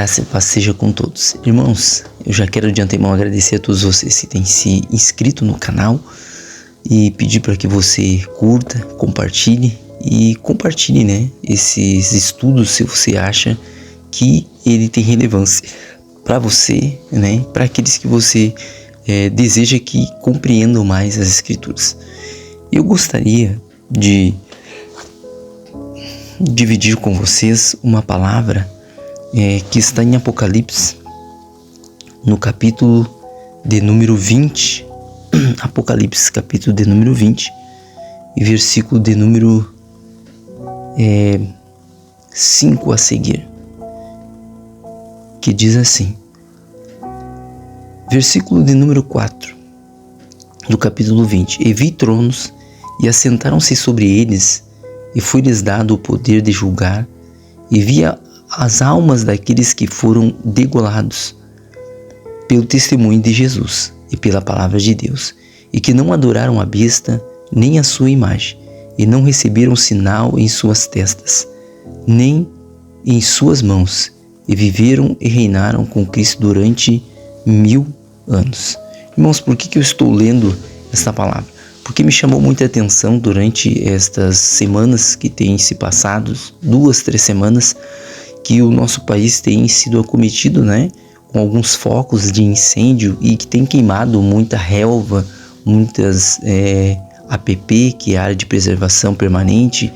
Graça e paz seja com todos. Irmãos, eu já quero de antemão agradecer a todos vocês que têm se inscrito no canal e pedir para que você curta, compartilhe esses estudos se você acha que ele tem relevância para você, para aqueles que você deseja que compreendam mais as Escrituras. Eu gostaria de dividir com vocês uma palavra que está em Apocalipse, no capítulo de número 20, Apocalipse, capítulo de número 20, e versículo de número 5 a seguir, que diz assim, versículo de número 4, do capítulo 20, e vi tronos, e assentaram-se sobre eles, e foi-lhes dado o poder de julgar, e vi as almas daqueles que foram degolados pelo testemunho de Jesus e pela palavra de Deus, e que não adoraram a besta nem a sua imagem, e não receberam sinal em suas testas, nem em suas mãos, e viveram e reinaram com Cristo durante 1000 anos. Irmãos, por que eu estou lendo esta palavra? Porque me chamou muita atenção durante estas semanas que têm se passado, 2-3 semanas, que o nosso país tem sido acometido, com alguns focos de incêndio e que tem queimado muita relva, muitas APP, que é a área de preservação permanente,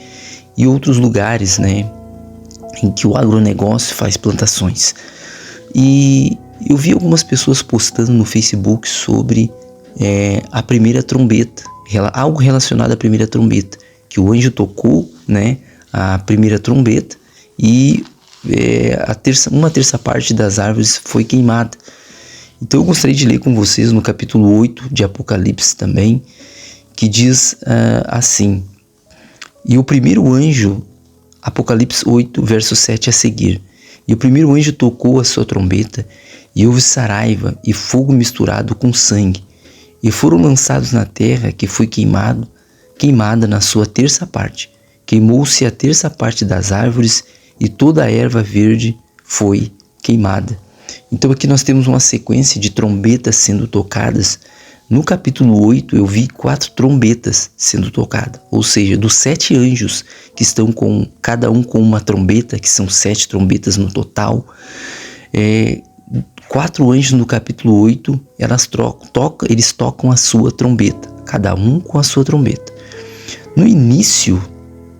e outros lugares, em que o agronegócio faz plantações. E eu vi algumas pessoas postando no Facebook sobre a primeira trombeta, algo relacionado à primeira trombeta, que o anjo tocou, a primeira trombeta e uma terça parte das árvores foi queimada. Então eu gostaria de ler com vocês no capítulo 8 de Apocalipse também, que diz assim, e o primeiro anjo, Apocalipse 8, verso 7 a seguir, e o primeiro anjo tocou a sua trombeta, e houve saraiva e fogo misturado com sangue, e foram lançados na terra, que foi queimada na sua terça parte. Queimou-se a terça parte das árvores, e toda a erva verde foi queimada. Então aqui nós temos uma sequência de trombetas sendo tocadas. No capítulo 8 eu vi 4 trombetas sendo tocadas, ou seja, dos 7 anjos que estão com cada um com uma trombeta, que são 7 trombetas no total. 4 anjos no capítulo 8, eles tocam a sua trombeta, cada um com a sua trombeta. No início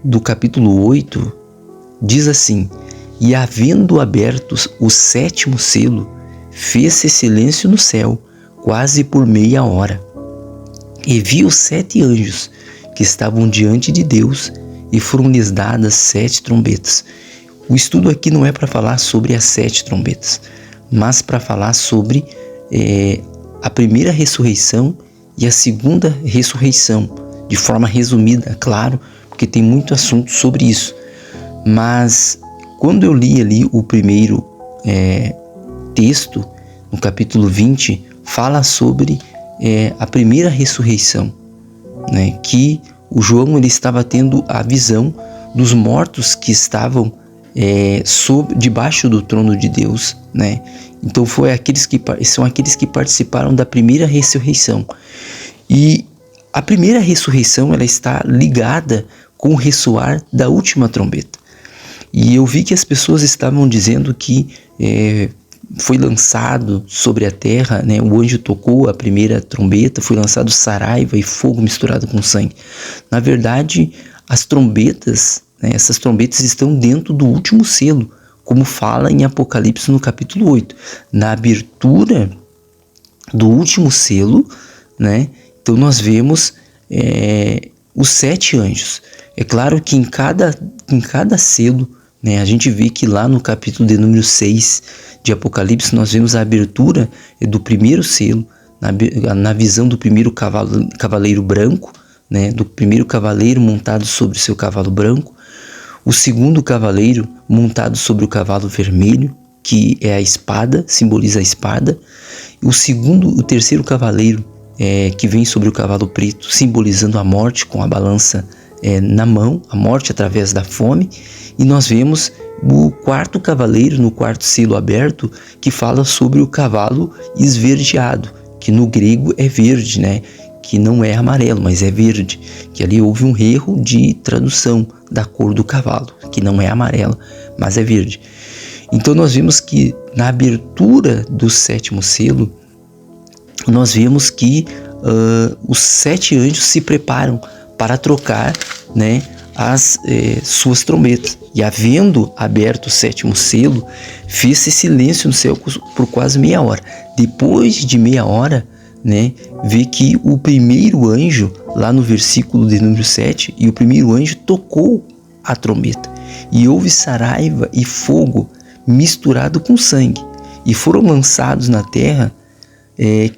do capítulo 8, diz assim, e havendo aberto o 7º selo, fez-se silêncio no céu, quase por meia hora. E vi os 7 anjos que estavam diante de Deus, e foram-lhes dadas 7 trombetas. O estudo aqui não é para falar sobre as 7 trombetas, mas para falar sobre a primeira ressurreição e a segunda ressurreição, de forma resumida, claro, porque tem muito assunto sobre isso. Mas quando eu li ali o primeiro texto, no capítulo 20, fala sobre a primeira ressurreição, que o João ele estava tendo a visão dos mortos que estavam debaixo do trono de Deus, Então são aqueles que participaram da primeira ressurreição. E a primeira ressurreição ela está ligada com o ressoar da última trombeta. E eu vi que as pessoas estavam dizendo que foi lançado sobre a terra, o anjo tocou a primeira trombeta, foi lançado saraiva e fogo misturado com sangue. Na verdade, as trombetas, essas trombetas estão dentro do último selo, como fala em Apocalipse no capítulo 8. Na abertura do último selo, então nós vemos os 7 anjos. É claro que em cada selo, a gente vê que lá no capítulo de número 6 de Apocalipse nós vemos a abertura do primeiro selo, na visão do primeiro cavaleiro branco, do primeiro cavaleiro montado sobre o seu cavalo branco, o segundo cavaleiro montado sobre o cavalo vermelho, que é a espada, simboliza a espada, o terceiro cavaleiro que vem sobre o cavalo preto, simbolizando a morte com a balança na mão, a morte através da fome, e nós vemos o quarto cavaleiro, no quarto selo aberto, que fala sobre o cavalo esverdeado, que no grego é verde, né? Que não é amarelo, mas é verde, que ali houve um erro de tradução da cor do cavalo, que não é amarela, mas é verde. Então nós vemos que na abertura do sétimo selo, nós vemos que os 7 anjos se preparam para trocar, né, as suas trombetas. E havendo aberto o sétimo selo, fez-se silêncio no céu por quase meia hora. Depois de meia hora, né, vê que o primeiro anjo, lá no versículo de número 7, e o primeiro anjo tocou a trombeta. E houve saraiva e fogo misturado com sangue, e foram lançados na terra,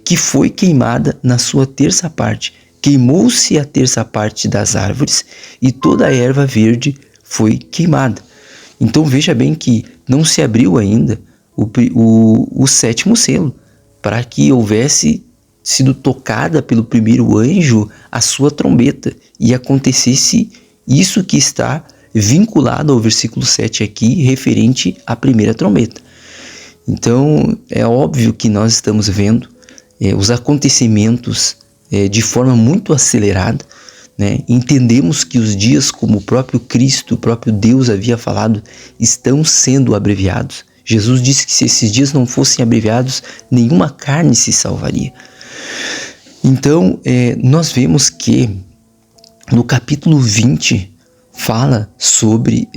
que foi queimada na sua terça parte. Queimou-se a terça parte das árvores, e toda a erva verde foi queimada. Então veja bem que não se abriu ainda o sétimo selo, para que houvesse sido tocada pelo primeiro anjo a sua trombeta, e acontecesse isso que está vinculado ao versículo 7 aqui, referente à primeira trombeta. Então é óbvio que nós estamos vendo os acontecimentos de forma muito acelerada, né? Entendemos que os dias, como o próprio Cristo, o próprio Deus havia falado, estão sendo abreviados. Jesus disse que se esses dias não fossem abreviados, nenhuma carne se salvaria. Então nós vemos que no capítulo 20 fala sobre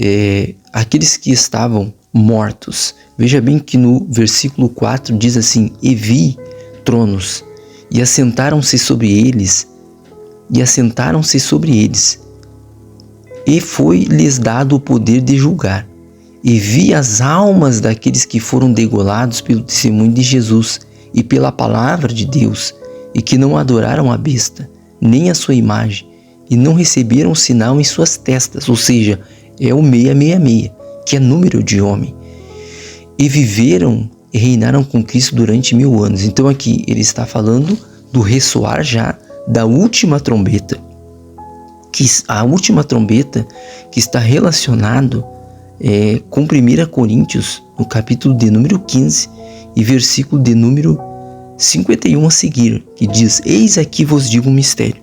aqueles que estavam mortos. Veja bem que no versículo 4 diz assim: e vi tronos, e assentaram-se sobre eles, e foi-lhes dado o poder de julgar. E vi as almas daqueles que foram degolados pelo testemunho de Jesus e pela palavra de Deus, e que não adoraram a besta, nem a sua imagem, e não receberam sinal em suas testas, ou seja, é o 666, que é número de homem. E viveram e reinaram com Cristo durante 1000 anos. Então aqui ele está falando do ressoar já da última trombeta, que a última trombeta que está relacionado com 1 Coríntios, no capítulo de número 15 e versículo de número 51 a seguir, que diz: eis aqui vos digo um mistério.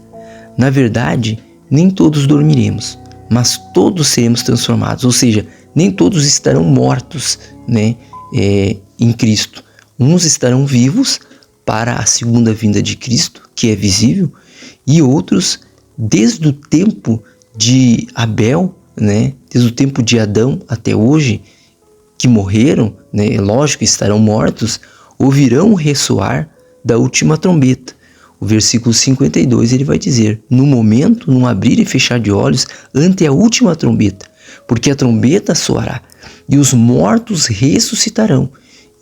Na verdade, nem todos dormiremos, mas todos seremos transformados. Ou seja, nem todos estarão mortos, né, em Cristo. Uns estarão vivos para a segunda vinda de Cristo, que é visível, e outros, desde o tempo de Abel, né, desde o tempo de Adão até hoje, que morreram, né, lógico, estarão mortos, ouvirão o ressoar da última trombeta. O versículo 52 ele vai dizer: no momento, num abrir e fechar de olhos, ante a última trombeta, porque a trombeta soará, e os mortos ressuscitarão,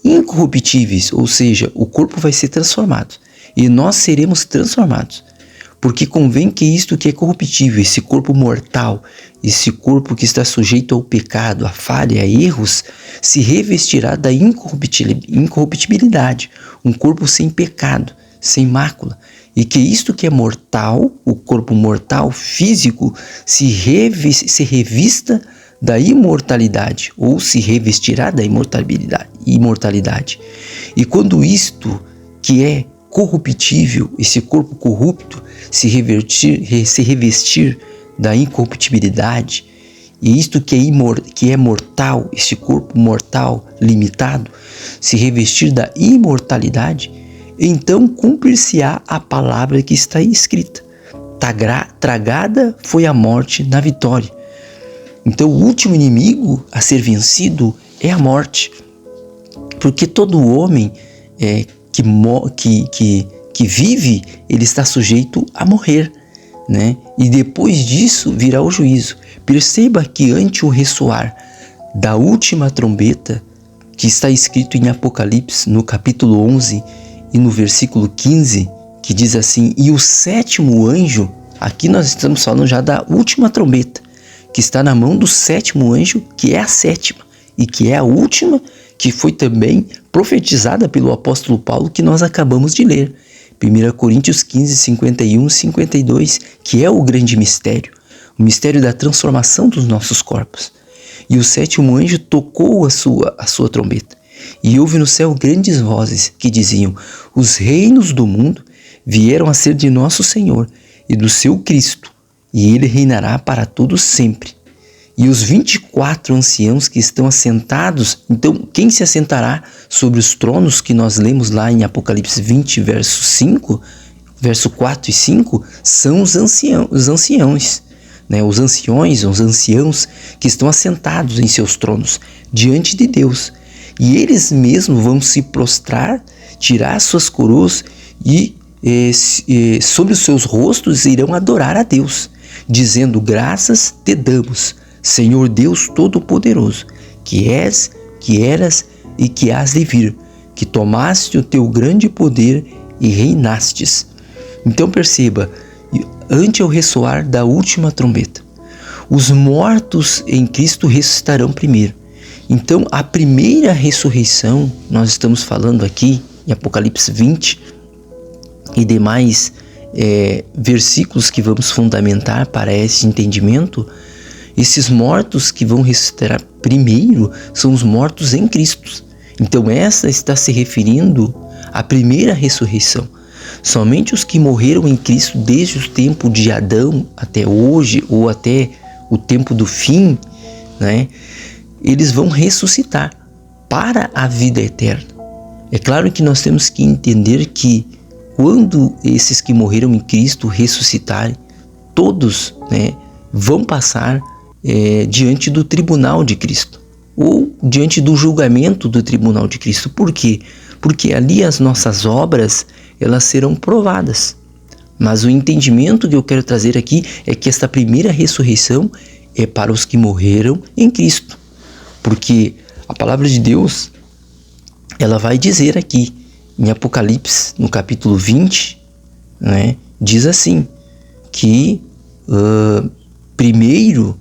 incorruptíveis, ou seja, o corpo vai ser transformado, e nós seremos transformados. Porque convém que isto que é corruptível, esse corpo mortal, esse corpo que está sujeito ao pecado, à falha, a erros, se revestirá da incorruptibilidade, um corpo sem pecado, sem mácula, e que isto que é mortal, o corpo mortal físico, se revista da imortalidade, ou se revestirá da imortalidade. E quando isto que é corruptível, esse corpo corrupto, se revestir da incorruptibilidade, e isto que é mortal, esse corpo mortal limitado, se revestir da imortalidade, então cumprir-se-á a palavra que está escrita: tragada foi a morte na vitória. Então o último inimigo a ser vencido é a morte, porque todo homem que vive, ele está sujeito a morrer, né? E depois disso virá o juízo. Perceba que ante o ressoar da última trombeta, que está escrito em Apocalipse, no capítulo 11 e no versículo 15, que diz assim: e o sétimo anjo, aqui nós estamos falando já da última trombeta, que está na mão do sétimo anjo, que é a sétima, e que é a última, que foi também profetizada pelo apóstolo Paulo, que nós acabamos de ler. 1 Coríntios 15, 51 e 52, que é o grande mistério, o mistério da transformação dos nossos corpos. E o sétimo anjo tocou a sua trombeta. E houve no céu grandes vozes que diziam: os reinos do mundo vieram a ser de nosso Senhor e do seu Cristo, e ele reinará para todos sempre. E os 24 anciãos que estão assentados, então quem se assentará sobre os tronos que nós lemos lá em Apocalipse 20, verso 4 e 5, são os anciãos, né? Os anciãos que estão assentados em seus tronos diante de Deus. E eles mesmos vão se prostrar, tirar suas coroas e sobre os seus rostos irão adorar a Deus, dizendo: graças te damos, Senhor Deus Todo-Poderoso, que és, que eras e que hás de vir, que tomaste o teu grande poder e reinastes. Então perceba, ante o ressoar da última trombeta, os mortos em Cristo ressuscitarão primeiro. Então a primeira ressurreição, nós estamos falando aqui em Apocalipse 20 e demais versículos que vamos fundamentar para esse entendimento. Esses mortos que vão ressuscitar primeiro são os mortos em Cristo. Então essa está se referindo à primeira ressurreição. Somente os que morreram em Cristo desde o tempo de Adão até hoje, ou até o tempo do fim, né, eles vão ressuscitar para a vida eterna. É claro que nós temos que entender que quando esses que morreram em Cristo ressuscitarem, todos, né, vão passar diante do tribunal de Cristo, ou diante do julgamento do tribunal de Cristo. Por quê? Porque ali as nossas obras, elas serão provadas. Mas o entendimento que eu quero trazer aqui é que esta primeira ressurreição é para os que morreram em Cristo. Porque a palavra de Deus, ela vai dizer aqui, em Apocalipse, no capítulo 20, né, diz assim, que primeiro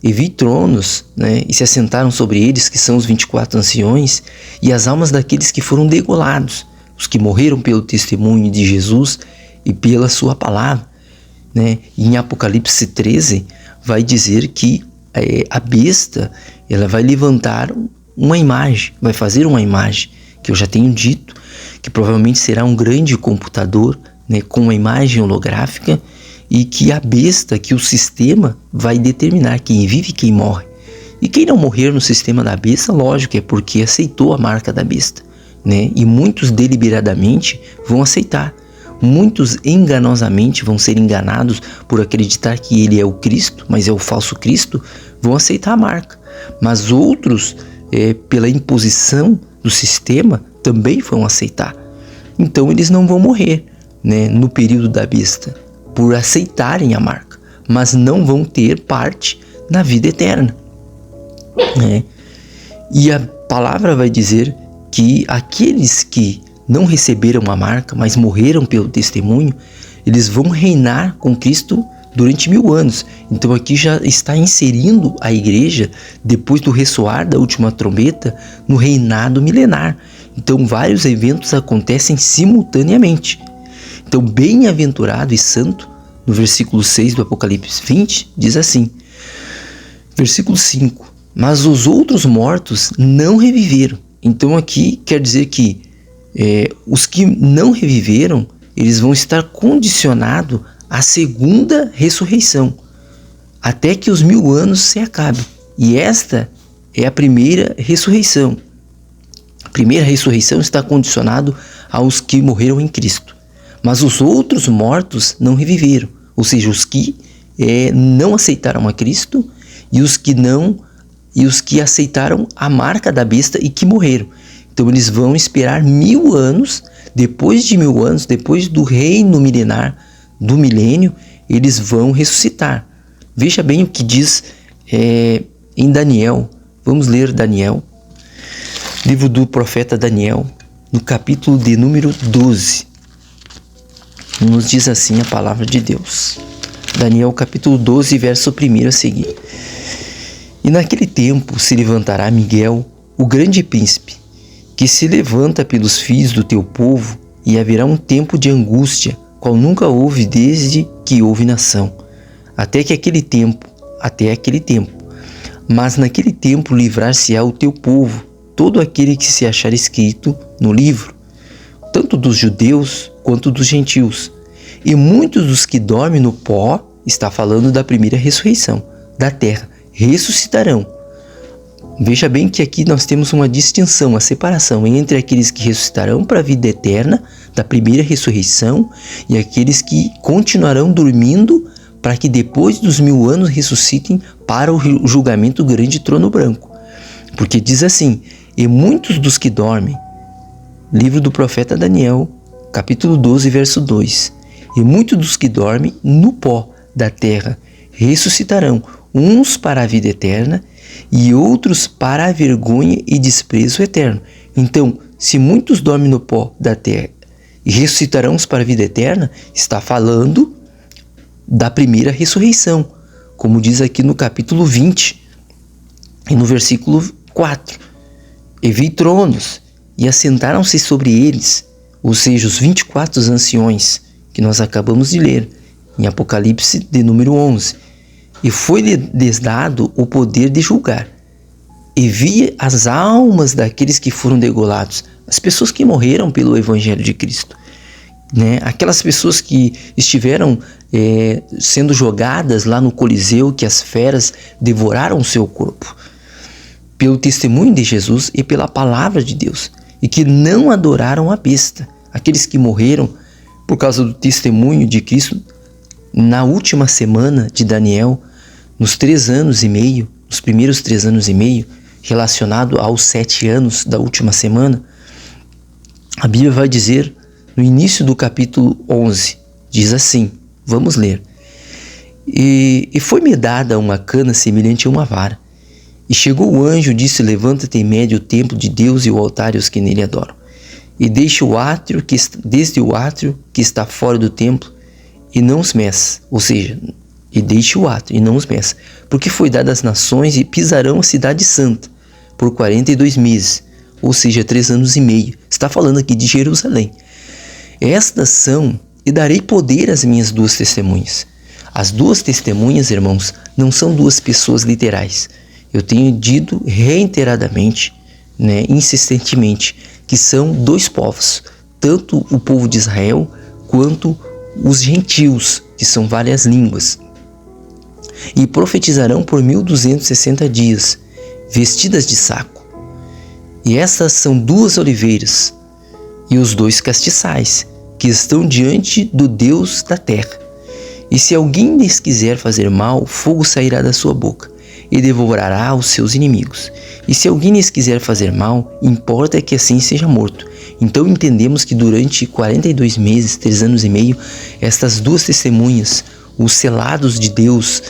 e vi tronos, né, e se assentaram sobre eles, que são os 24 anciões, e as almas daqueles que foram degolados, os que morreram pelo testemunho de Jesus e pela sua palavra, né? E em Apocalipse 13 vai dizer que a besta, ela vai levantar uma imagem, vai fazer uma imagem, que eu já tenho dito, que provavelmente será um grande computador, né, com uma imagem holográfica, e que a besta, que o sistema vai determinar quem vive e quem morre. E quem não morrer no sistema da besta, lógico, é porque aceitou a marca da besta, né? E muitos deliberadamente vão aceitar. Muitos enganosamente vão ser enganados por acreditar que ele é o Cristo, mas é o falso Cristo, vão aceitar a marca. Mas outros, pela imposição do sistema, também vão aceitar. Então eles não vão morrer, né, no período da besta, por aceitarem a marca, mas não vão ter parte na vida eterna, né? E a palavra vai dizer que aqueles que não receberam a marca, mas morreram pelo testemunho, eles vão reinar com Cristo durante 1000 anos. Então aqui já está inserindo a igreja, depois do ressoar da última trombeta, no reinado milenar. Então vários eventos acontecem simultaneamente. Então, bem-aventurado e santo, no versículo 6 do Apocalipse 20, diz assim, versículo 5, mas os outros mortos não reviveram. Então aqui quer dizer que os que não reviveram, eles vão estar condicionados à segunda ressurreição, até que os 1000 anos se acabem. E esta é a primeira ressurreição. A primeira ressurreição está condicionada aos que morreram em Cristo. Mas os outros mortos não reviveram, ou seja, os que não aceitaram a Cristo e os que aceitaram a marca da besta e que morreram. Então eles vão esperar 1000 anos, depois de 1000 anos, depois do reino milenar, do milênio, eles vão ressuscitar. Veja bem o que diz em Daniel. Vamos ler Daniel, livro do profeta Daniel, no capítulo de número 12. Nos diz assim a palavra de Deus. Daniel capítulo 12, verso 1 a seguir. E naquele tempo se levantará Miguel, o grande príncipe, que se levanta pelos filhos do teu povo, e haverá um tempo de angústia, qual nunca houve desde que houve nação, até aquele tempo, Mas naquele tempo livrar-se-á o teu povo, todo aquele que se achar escrito no livro, tanto dos judeus quanto dos gentios. E muitos dos que dormem no pó, está falando da primeira ressurreição da terra, ressuscitarão. Veja bem que aqui nós temos uma distinção, uma separação entre aqueles que ressuscitarão para a vida eterna, da primeira ressurreição, e aqueles que continuarão dormindo para que depois dos 1000 anos ressuscitem para o julgamento grande trono branco. Porque diz assim: e muitos dos que dormem, livro do profeta Daniel, capítulo 12, verso 2, e muitos dos que dormem no pó da terra ressuscitarão, uns para a vida eterna e outros para a vergonha e desprezo eterno. Então, se muitos dormem no pó da terra e ressuscitarão para a vida eterna, está falando da primeira ressurreição, como diz aqui no capítulo 20 e no versículo 4. E vi tronos, e assentaram-se sobre eles, ou seja, os 24 anciões, que nós acabamos de ler, em Apocalipse de número 11. E foi-lhes dado o poder de julgar. E vi as almas daqueles que foram degolados, as pessoas que morreram pelo Evangelho de Cristo, né? Aquelas pessoas que estiveram sendo jogadas lá no Coliseu, que as feras devoraram o seu corpo, pelo testemunho de Jesus e pela palavra de Deus, e que não adoraram a besta. Aqueles que morreram por causa do testemunho de Cristo na última semana de Daniel, nos 3 anos e meio, nos primeiros 3 anos e meio, relacionado aos 7 anos da última semana, a Bíblia vai dizer no início do capítulo 11, diz assim, vamos ler: E foi-me dada uma cana semelhante a uma vara, e chegou o anjo e disse: levanta-te e mede o templo de Deus e o altar e os que nele adoram, e deixa o átrio desde o átrio que está fora do templo, e não os meça, ou seja, e deixe o átrio e não os meça, porque foi dado às nações e pisarão a cidade santa por 42 meses, ou seja, 3 anos e meio. Está falando aqui de Jerusalém. Estas são, e darei poder às minhas 2 testemunhas. As 2 testemunhas, irmãos, não são 2 pessoas literais. Eu tenho dito reiteradamente, insistentemente, que são 2 povos, tanto o povo de Israel quanto os gentios, que são várias línguas. E profetizarão por 1260 dias, vestidas de saco. E estas são 2 oliveiras e os 2 castiçais, que estão diante do Deus da terra. E se alguém lhes quiser fazer mal, fogo sairá da sua boca e devorará os seus inimigos. E se alguém lhes quiser fazer mal, importa que assim seja morto. Então entendemos que durante 42 meses, 3 anos e meio, estas 2 testemunhas, os selados de Deus,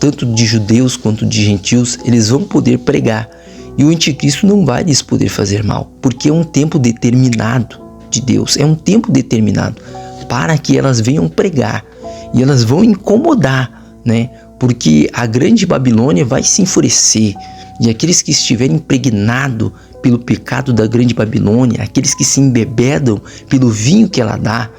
tanto de judeus quanto de gentios, eles vão poder pregar. E o anticristo não vai lhes poder fazer mal, porque é um tempo determinado de Deus, é um tempo determinado para que elas venham pregar. E elas vão incomodar, porque a grande Babilônia vai se enfurecer. E aqueles que estiverem impregnados pelo pecado da grande Babilônia, aqueles que se embebedam pelo vinho que ela dá,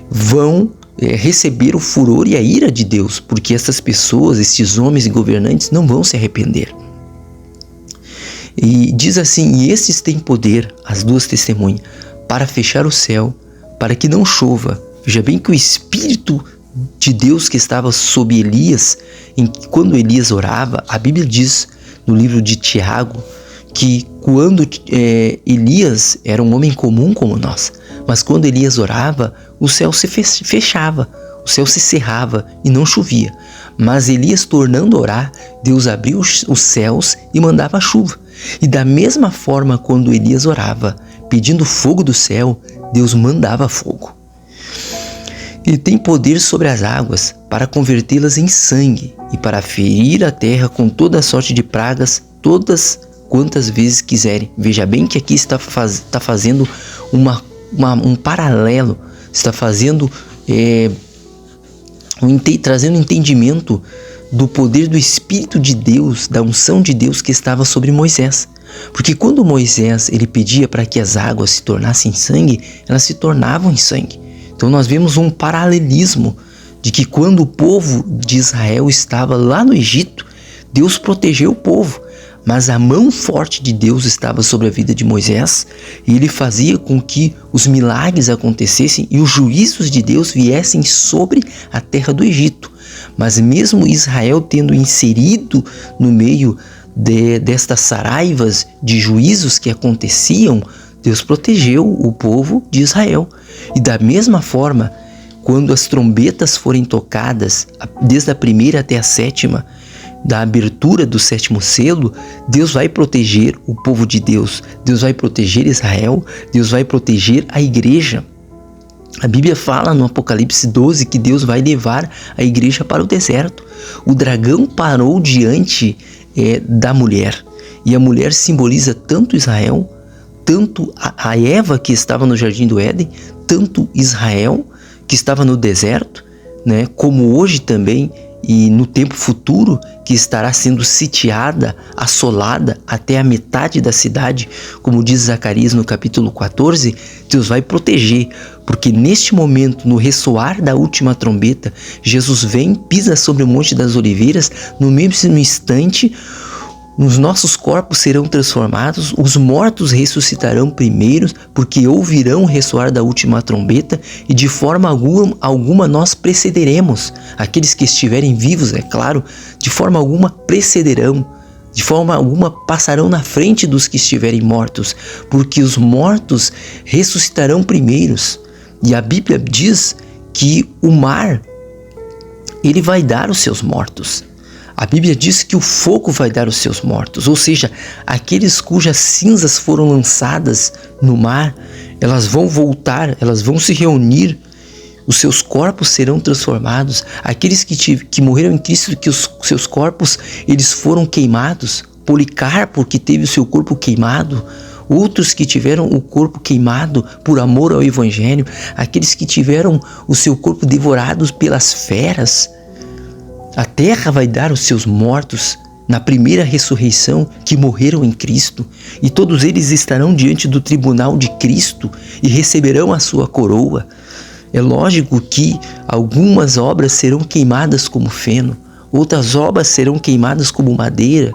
vão receber o furor e a ira de Deus, porque essas pessoas, esses homens e governantes não vão se arrepender. E diz assim: e esses têm poder, as 2 testemunhas, para fechar o céu, para que não chova. Veja bem que o Espírito de Deus que estava sobre Elias, quando Elias orava, a Bíblia diz no livro de Tiago que quando Elias era um homem comum como nós, mas quando Elias orava, o céu se fechava, o céu se cerrava e não chovia. Mas Elias, tornando a orar, Deus abriu os céus e mandava a chuva. E da mesma forma, quando Elias orava, pedindo fogo do céu, Deus mandava fogo. Ele tem poder sobre as águas para convertê-las em sangue e para ferir a terra com toda sorte de pragas, todas quantas vezes quiserem. Veja bem que aqui está fazendo um paralelo, está fazendo trazendo entendimento do poder do Espírito de Deus, da unção de Deus que estava sobre Moisés. Porque quando Moisés ele pedia para que as águas se tornassem sangue, elas se tornavam em sangue. Então nós vemos um paralelismo de que quando o povo de Israel estava lá no Egito, Deus protegeu o povo, mas a mão forte de Deus estava sobre a vida de Moisés e ele fazia com que os milagres acontecessem e os juízos de Deus viessem sobre a terra do Egito. Mas mesmo Israel tendo inserido no meio destas saraivas de juízos que aconteciam, Deus protegeu o povo de Israel. E da mesma forma, quando as trombetas forem tocadas, desde a primeira até a sétima, da abertura do sétimo selo, Deus vai proteger o povo de Deus. Deus vai proteger Israel, Deus vai proteger a igreja. A Bíblia fala no Apocalipse 12 que Deus vai levar a igreja para o deserto. O dragão parou diante da mulher, e a mulher simboliza tanto Israel, tanto a Eva que estava no jardim do Éden, tanto Israel que estava no deserto, né, como hoje também e no tempo futuro que estará sendo sitiada, assolada até a metade da cidade, como diz Zacarias no capítulo 14, Deus vai proteger, porque neste momento, no ressoar da última trombeta, Jesus vem, pisa sobre o Monte das Oliveiras, no mesmo instante, os nossos corpos serão transformados, os mortos ressuscitarão primeiro, porque ouvirão o ressoar da última trombeta, e de forma alguma nós precederemos. Aqueles que estiverem vivos, é claro, de forma alguma precederão, de forma alguma passarão na frente dos que estiverem mortos, porque os mortos ressuscitarão primeiros. E a Bíblia diz que o mar, ele vai dar os seus mortos. A Bíblia diz que o fogo vai dar os seus mortos, ou seja, aqueles cujas cinzas foram lançadas no mar, elas vão voltar, elas vão se reunir, os seus corpos serão transformados. Aqueles que morreram em Cristo, que os seus corpos eles foram queimados, Policarpo que teve o seu corpo queimado, outros que tiveram o corpo queimado por amor ao Evangelho, aqueles que tiveram o seu corpo devorado pelas feras. A terra vai dar os seus mortos na primeira ressurreição que morreram em Cristo, e todos eles estarão diante do tribunal de Cristo e receberão a sua coroa. É lógico que algumas obras serão queimadas como feno, outras obras serão queimadas como madeira,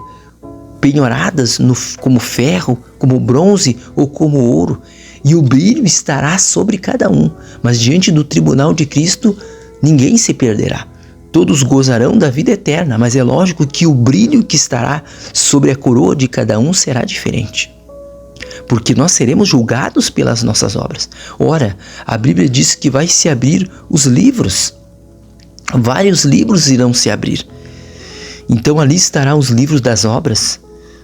penhoradas como ferro, como bronze ou como ouro, e o brilho estará sobre cada um, mas diante do tribunal de Cristo ninguém se perderá. Todos gozarão da vida eterna, mas é lógico que o brilho que estará sobre a coroa de cada um será diferente, porque nós seremos julgados pelas nossas obras. Ora, a Bíblia diz que vai se abrir os livros, vários livros irão se abrir. Então ali estarão os livros das obras,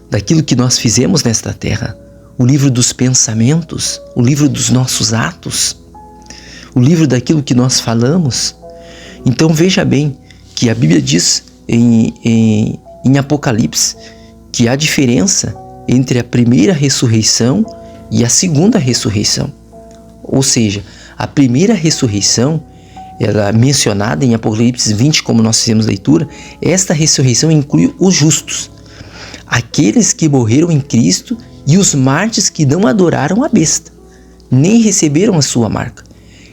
daquilo que nós fizemos nesta terra, o livro dos pensamentos, o livro dos nossos atos, o livro daquilo que nós falamos. Então veja bem que a Bíblia diz em Apocalipse que há diferença entre a primeira ressurreição e a segunda ressurreição. Ou seja, a primeira ressurreição, ela é mencionada em Apocalipse 20, como nós fizemos leitura, esta ressurreição inclui os justos, aqueles que morreram em Cristo e os mártires que não adoraram a besta, nem receberam a sua marca.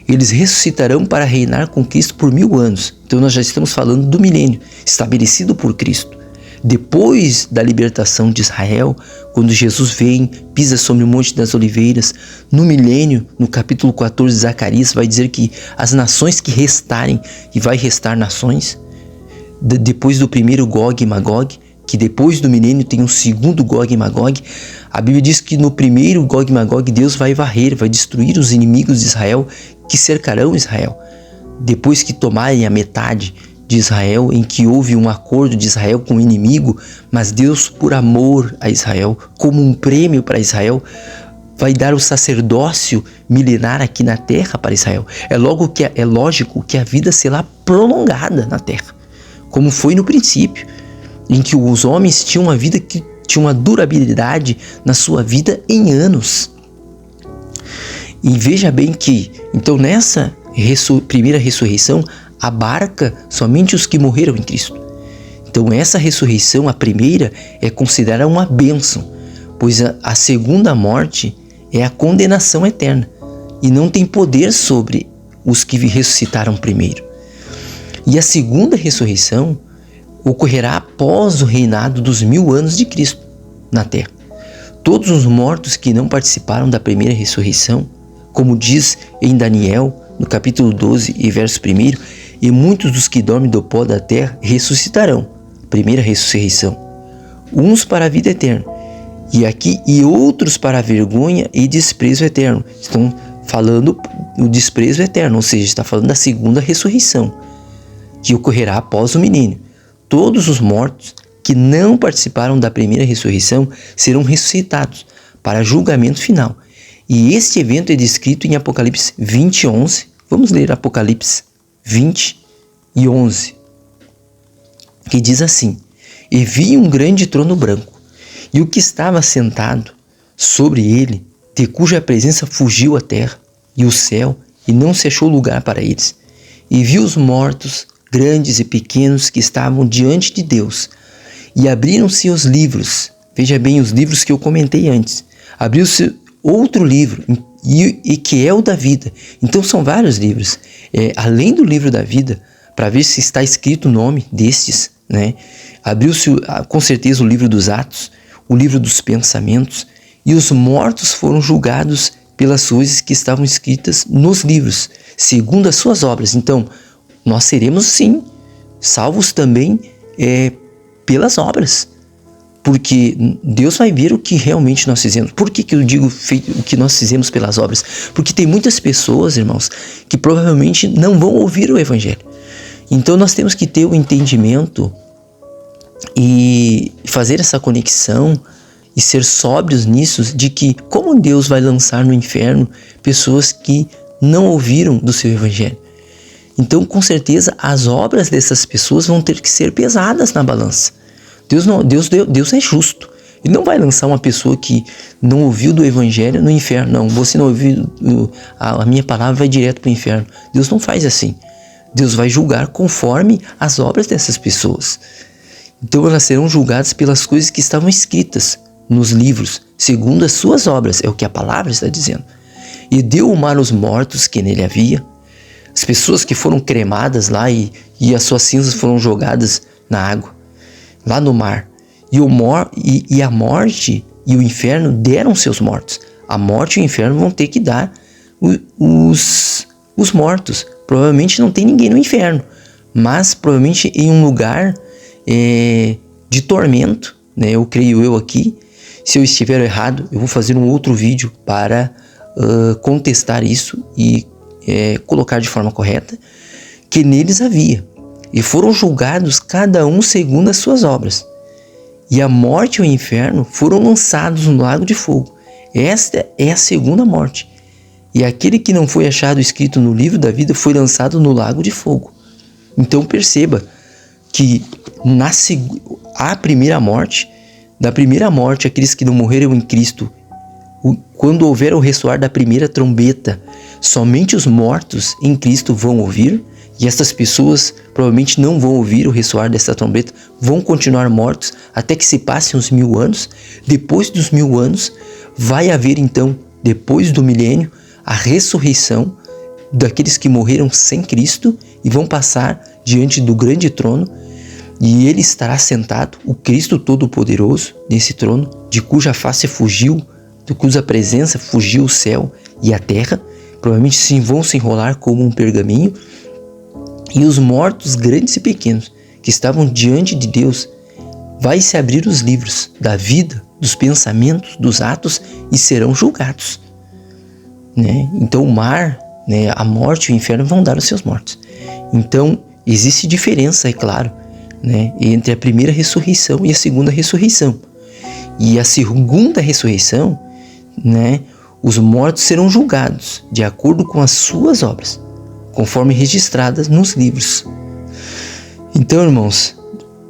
Eles ressuscitarão para reinar com Cristo por 1000 anos. Então nós já estamos falando do milênio, estabelecido por Cristo. Depois da libertação de Israel, quando Jesus vem, pisa sobre o Monte das Oliveiras, no milênio, no capítulo 14 de Zacarias, vai dizer que as nações que restarem, e vai restar nações, depois do primeiro Gog e Magog, que depois do milênio tem um segundo Gog e Magog, a Bíblia diz que no primeiro Gog e Magog Deus vai varrer, vai destruir os inimigos de Israel que cercarão Israel. Depois que tomarem a metade de Israel, em que houve um acordo de Israel com o inimigo, mas Deus, por amor a Israel, como um prêmio para Israel, vai dar o sacerdócio milenar aqui na terra para Israel. É lógico que a vida será prolongada na terra, como foi no princípio, em que os homens tinham uma vida que tinha uma durabilidade na sua vida em anos. E veja bem que, então nessa primeira ressurreição, abarca somente os que morreram em Cristo. Então essa ressurreição, a primeira, é considerada uma bênção, pois a segunda morte é a condenação eterna e não tem poder sobre os que ressuscitaram primeiro. E a segunda ressurreição, ocorrerá após o reinado dos 1000 anos de Cristo na terra. Todos os mortos que não participaram da primeira ressurreição, como diz em Daniel, no capítulo 12 e verso 1, e muitos dos que dormem do pó da terra ressuscitarão, primeira ressurreição, uns para a vida eterna, e outros para a vergonha e desprezo eterno. Estão falando o desprezo eterno, ou seja, está falando da segunda ressurreição, que ocorrerá após o milênio. Todos os mortos que não participaram da primeira ressurreição serão ressuscitados para julgamento final. E este evento é descrito em Apocalipse 20, 11. Vamos ler Apocalipse 20 e 11, que diz assim: E vi um grande trono branco, e o que estava sentado sobre ele, de cuja presença fugiu a terra e o céu, e não se achou lugar para eles. E vi os mortos, grandes e pequenos, que estavam diante de Deus, e abriram-se os livros. Veja bem, os livros que eu comentei antes. Abriu-se outro livro, e que é o da vida. Então são vários livros. Além do livro da vida, para ver se está escrito o nome destes, né? Abriu-se com certeza o livro dos Atos, o livro dos pensamentos, e os mortos foram julgados pelas coisas que estavam escritas nos livros, segundo as suas obras. Então, nós seremos sim salvos também pelas obras, porque Deus vai ver o que realmente nós fizemos. Por que eu digo o que nós fizemos pelas obras? Porque tem muitas pessoas, irmãos, que provavelmente não vão ouvir o Evangelho. Então nós temos que ter o entendimento e fazer essa conexão e ser sóbrios nisso, de que como Deus vai lançar no inferno pessoas que não ouviram do seu Evangelho. Então, com certeza, as obras dessas pessoas vão ter que ser pesadas na balança. Deus é justo. Ele não vai lançar uma pessoa que não ouviu do Evangelho no inferno. Não, você não ouviu, a minha palavra vai direto para o inferno. Deus não faz assim. Deus vai julgar conforme as obras dessas pessoas. Então elas serão julgadas pelas coisas que estavam escritas nos livros, segundo as suas obras, é o que a palavra está dizendo. E deu o mar aos mortos que nele havia, as pessoas que foram cremadas lá e as suas cinzas foram jogadas na água, lá no mar. E a morte e o inferno deram seus mortos. A morte e o inferno vão ter que dar os mortos. Provavelmente não tem ninguém no inferno, mas provavelmente em um lugar de tormento, né? Eu creio aqui. Se eu estiver errado, eu vou fazer um outro vídeo para contestar isso e colocar de forma correta, que neles havia. E foram julgados cada um segundo as suas obras. E a morte e o inferno foram lançados no lago de fogo. Esta é a segunda morte. E aquele que não foi achado escrito no livro da vida foi lançado no lago de fogo. Então perceba que a primeira morte, da primeira morte, aqueles que não morreram em Cristo, quando houver o ressoar da primeira trombeta, somente os mortos em Cristo vão ouvir, e essas pessoas provavelmente não vão ouvir o ressoar dessa trombeta, vão continuar mortos até que se passem os 1000 anos. Depois dos 1000 anos, vai haver então, depois do milênio, a ressurreição daqueles que morreram sem Cristo e vão passar diante do grande trono, e ele estará sentado, o Cristo Todo-Poderoso, nesse trono, de cuja face fugiu, de cuja presença fugiu o céu e a terra. Provavelmente sim, vão se enrolar como um pergaminho, e os mortos grandes e pequenos que estavam diante de Deus, vai se abrir os livros da vida, dos pensamentos, dos atos, e serão julgados, né? Então o mar, né, a morte e o inferno vão dar os seus mortos. Então existe diferença, é claro, né, entre a primeira ressurreição e a segunda ressurreição. E a segunda ressurreição, né, os mortos serão julgados de acordo com as suas obras, conforme registradas nos livros. Então, irmãos,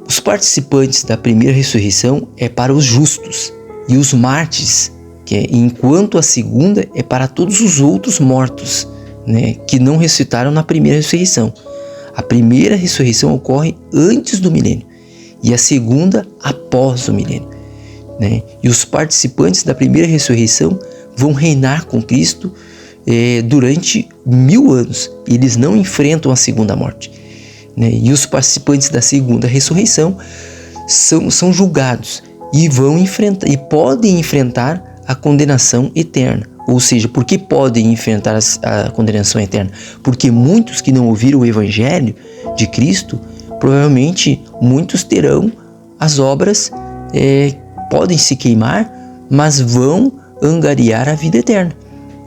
os participantes da primeira ressurreição é para os justos, e os mártires, enquanto a segunda é para todos os outros mortos, né, que não ressuscitaram na primeira ressurreição. A primeira ressurreição ocorre antes do milênio e a segunda após o milênio, né? E os participantes da primeira ressurreição vão reinar com Cristo durante 1000 anos. Eles não enfrentam a segunda morte. né? E os participantes da segunda ressurreição são julgados e vão enfrentar e podem enfrentar a condenação eterna. Ou seja, por que podem enfrentar a condenação eterna? Porque muitos que não ouviram o evangelho de Cristo, provavelmente muitos terão as obras, podem se queimar, mas vão angariar a vida eterna.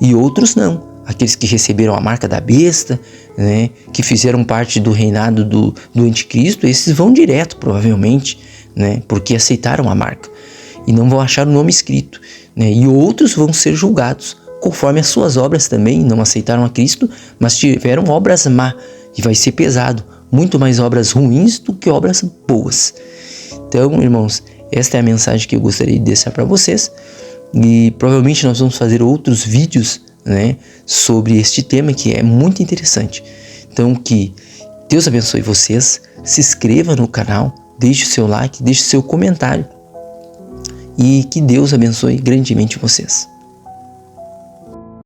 E outros não. Aqueles que receberam a marca da besta, né, que fizeram parte do reinado do anticristo, esses vão direto, provavelmente, né, porque aceitaram a marca e não vão achar o nome escrito, né, e outros vão ser julgados conforme as suas obras também. Não aceitaram a Cristo, mas tiveram obras má, e vai ser pesado, muito mais obras ruins do que obras boas. Então, irmãos, esta é a mensagem que eu gostaria de deixar para vocês, e provavelmente nós vamos fazer outros vídeos, né, sobre este tema, que é muito interessante. Então, que Deus abençoe vocês, se inscreva no canal, deixe o seu like, deixe o seu comentário, e que Deus abençoe grandemente vocês.